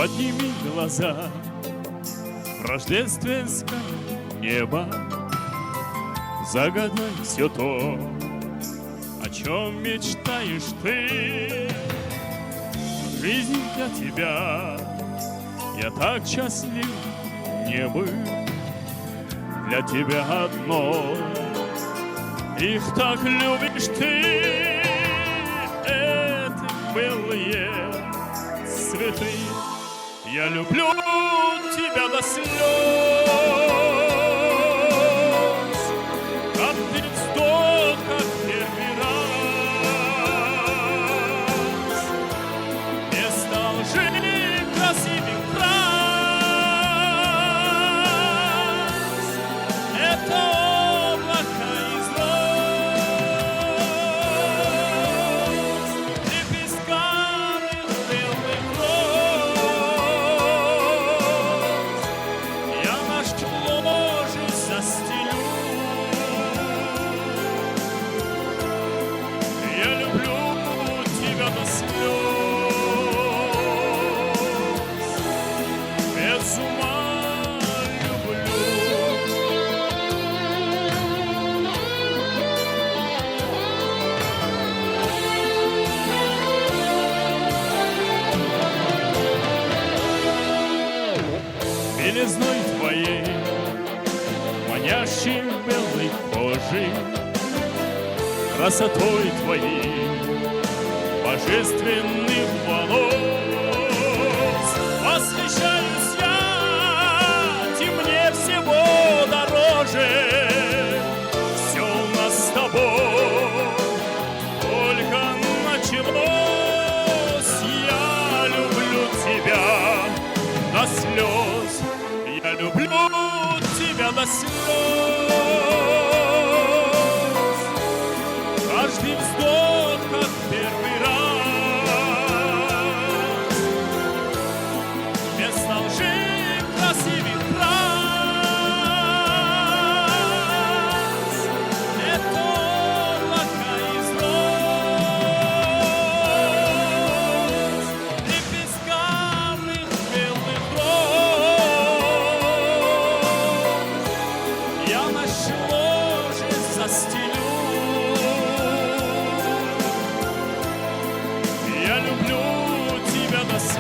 Подними глаза в рождественское небо, загадай все то, о чем мечтаешь ты. Жизнь для тебя, я так счастлив не был. Для тебя одно, их так любишь ты. Это белые цветы, я люблю тебя до слез. Каждый вздох, как первый раз. Вместо лжи красивый фраз. Это облако из роз, лепестками белых роз. Я наш ложе застелю. Я люблю тебя до слез, без ума люблю. Белизной твоей, манящей белой кожи, красотой твоей, божественных волос. Восхищаюсь я, ты мне всего дороже. Все у нас с тобой только началось. Я люблю тебя до слез. Я люблю тебя до слез. Каждый вздох, как первый раз. Вместо лжи красивый фраз. Это облако из роз, лепестками белых роз. Я наш ложе застелю. Я люблю тебя до слез,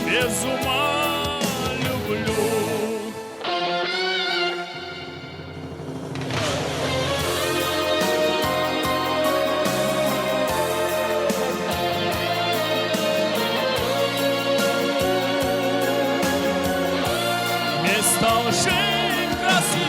без ума люблю. Вместо лжи красивый